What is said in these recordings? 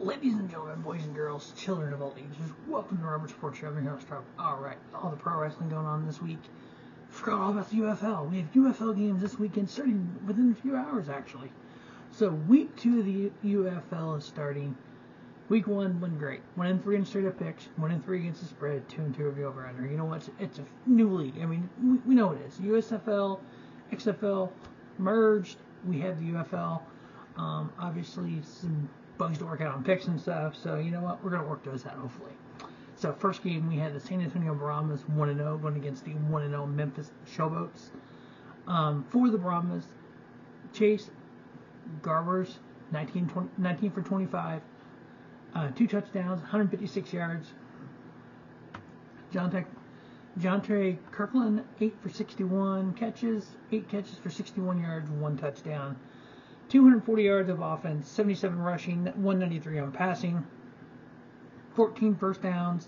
Ladies and gentlemen, boys and girls, children of all ages, welcome to Robert Sports Show. I'm your host, Rob. Alright, all the pro wrestling going on this week. Forgot all about the UFL. We have UFL games this weekend starting within a few hours, actually. So, week 2 of the UFL is starting. Week 1 went great. 1-3 in straight up picks, 1-3 against the spread, 2-2 of the over under. You know what? It's a new league. I mean, we know it is. USFL, XFL merged. We have the UFL. Obviously, some bugs to work out on picks and stuff, so you know what, we're going to work those out hopefully. So first game we had the San Antonio Brahmas 1-0 going against the 1-0 Memphis Showboats. For the Brahmas, Chase Garbers 19 for 25, 2 touchdowns, 156 yards. Jontre Kirkland 8 for 61 catches, 8 catches for 61 yards, 1 touchdown. 240 yards of offense, 77 rushing, 193 on passing, 14 first downs,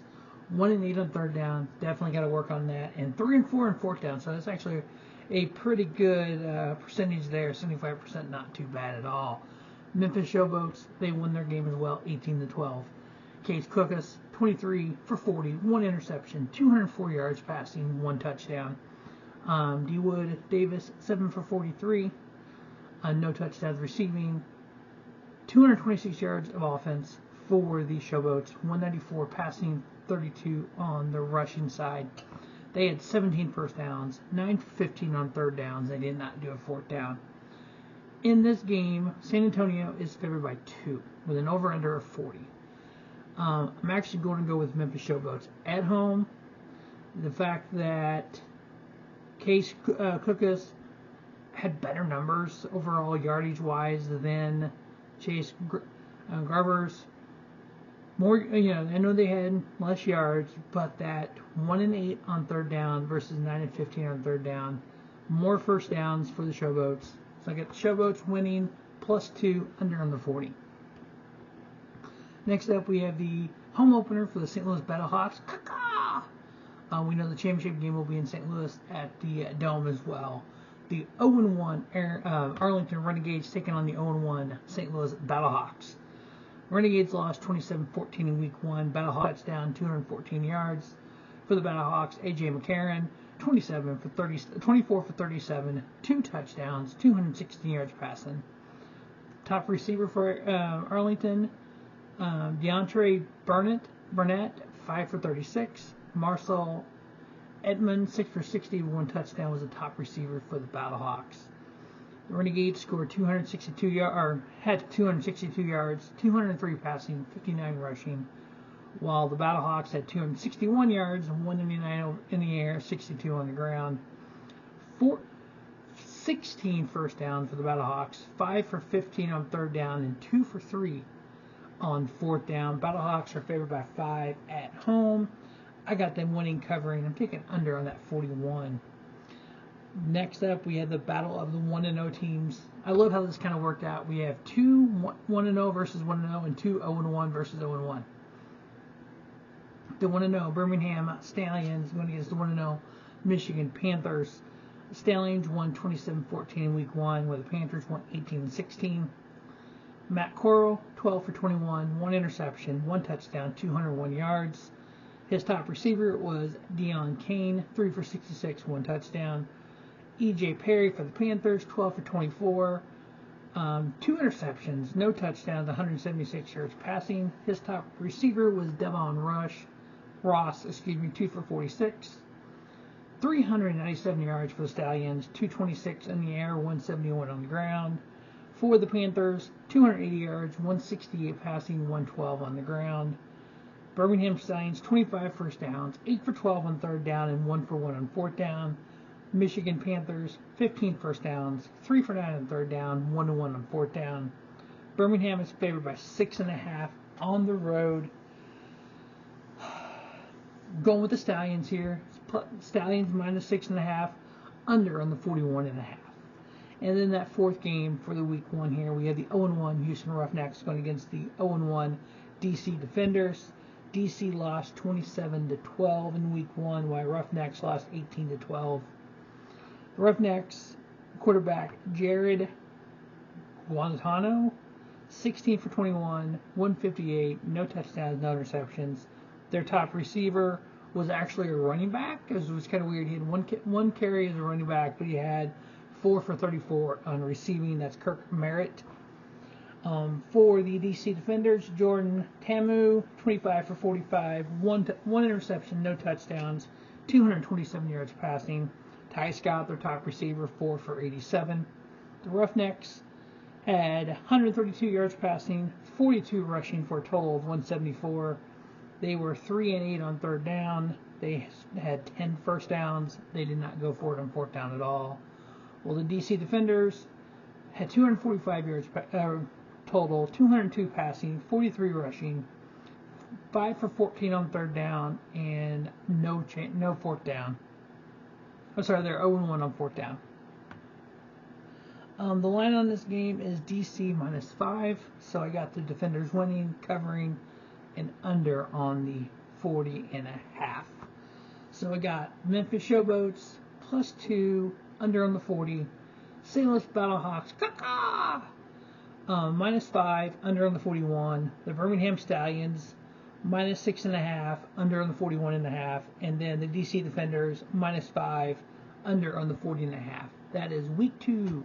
1-8 on third down. Definitely got to work on that. And 3-4 on fourth down. So that's actually a pretty good percentage there. 75%, not too bad at all. Memphis Showboats, they won their game as well, 18-12. Case Cookus, 23 for 40, 1 interception, 204 yards passing, 1 touchdown. D. Wood Davis, 7 for 43. No touchdowns receiving, 226 yards of offense for the Showboats, 194 passing, 32 on the rushing side. They had 17 first downs, 9 for 15 on third downs. They did not do a fourth down. In this game, San Antonio is favored by 2 with an over-under of 40. I'm actually going to go with Memphis Showboats at home. The fact that Case Cookus had better numbers overall yardage-wise than Chase Garbers. More, I know they had less yards, but that 1-8 on third down versus 9-15 on third down. More first downs for the Showboats. So I got the Showboats winning +2 under on the 40. Next up, we have the home opener for the St. Louis BattleHawks. We know the championship game will be in St. Louis at the Dome as well. The 0-1 Arlington Renegades taking on the 0-1 St. Louis BattleHawks. Renegades lost 27-14 in Week 1. BattleHawks touchdown, 214 yards. For the BattleHawks, A.J. McCarron, 24 for 37, 2 touchdowns, 216 yards passing. Top receiver for Arlington, DeAndre Burnett, 5 for 36. Marcel Edmonton, 6 for 60, 1 touchdown, was a top receiver for the BattleHawks. The Renegades scored 262 yards, 203 passing, 59 rushing, while the BattleHawks had 261 yards, 199 in the air, 62 on the ground. 16 first downs for the BattleHawks, 5 for 15 on third down, and 2 for 3 on fourth down. BattleHawks are favored by 5 at home. I got them winning covering. I'm taking under on that 41. Next up, we have the battle of the 1-0 teams. I love how this kind of worked out. We have 2 1-0 versus 1-0 and 2 0-1 versus 0-1. The 1-0 Birmingham Stallions went against the 1-0 Michigan Panthers. The Stallions won 27-14 in Week 1, where the Panthers won 18-16. Matt Corral, 12 for 21, 1 interception, 1 touchdown, 201 yards. His top receiver was Deion Kane, 3 for 66, 1 touchdown. E.J. Perry for the Panthers, 12 for 24, 2 interceptions, no touchdowns, 176 yards passing. His top receiver was Devon Ross, 2 for 46, 397 yards for the Stallions, 226 in the air, 171 on the ground. For the Panthers, 280 yards, 168 passing, 112 on the ground. Birmingham Stallions, 25 first downs, 8 for 12 on third down, and 1 for 1 on fourth down. Michigan Panthers, 15 first downs, 3 for 9 on third down, 1 for 1 on fourth down. Birmingham is favored by 6.5 on the road. Going with the Stallions here. Stallions minus 6.5, under on the 41.5. And then that fourth game for the Week 1 here, we have the 0-1 Houston Roughnecks going against the 0-1 DC Defenders. DC lost 27-12 in Week 1, while Roughnecks lost 18-12. The Roughnecks quarterback Jared Guantano, 16 for 21, 158, no touchdowns, no interceptions. Their top receiver was actually a running back. It was kind of weird. He had one carry as a running back, but he had 4 for 34 on receiving. That's Kirk Merritt. For the DC Defenders, Jordan Tamu, 25 for 45, one interception, no touchdowns, 227 yards passing. Ty Scott, their top receiver, 4 for 87. The Roughnecks had 132 yards passing, 42 rushing for a total of 174. They were 3 and 8 on third down. They had 10 first downs. They did not go for it on fourth down at all. Well, the DC Defenders had 245 yards total, 202 passing, 43 rushing, 5 for 14 on third down, and no fourth down. I'm sorry, they're 0-1 on fourth down. The line on this game is DC -5, so I got the Defenders winning, covering, and under on the 40.5. So I got Memphis Showboats +2, under on the 40. St. Louis BattleHawks, -5, under on the 41. The Birmingham Stallions -6.5, under on the 41.5, and then the DC Defenders -5, under on the 40.5. That is week 2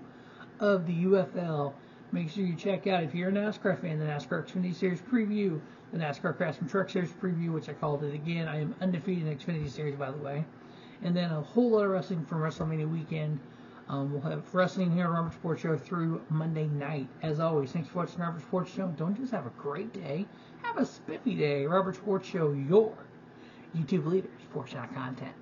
of the UFL. Make sure you check out, if you're a NASCAR fan, the NASCAR Xfinity Series preview, the NASCAR Craftsman Truck Series preview, which I called it again. I am undefeated in Xfinity Series, by the way. And then a whole lot of wrestling from WrestleMania weekend. We'll have wrestling here on Robert Sports Show through Monday night. As always, thanks for watching Robert Sports Show. Don't just have a great day, have a spiffy day. Robert Sports Show, your YouTube leader, sports channel content.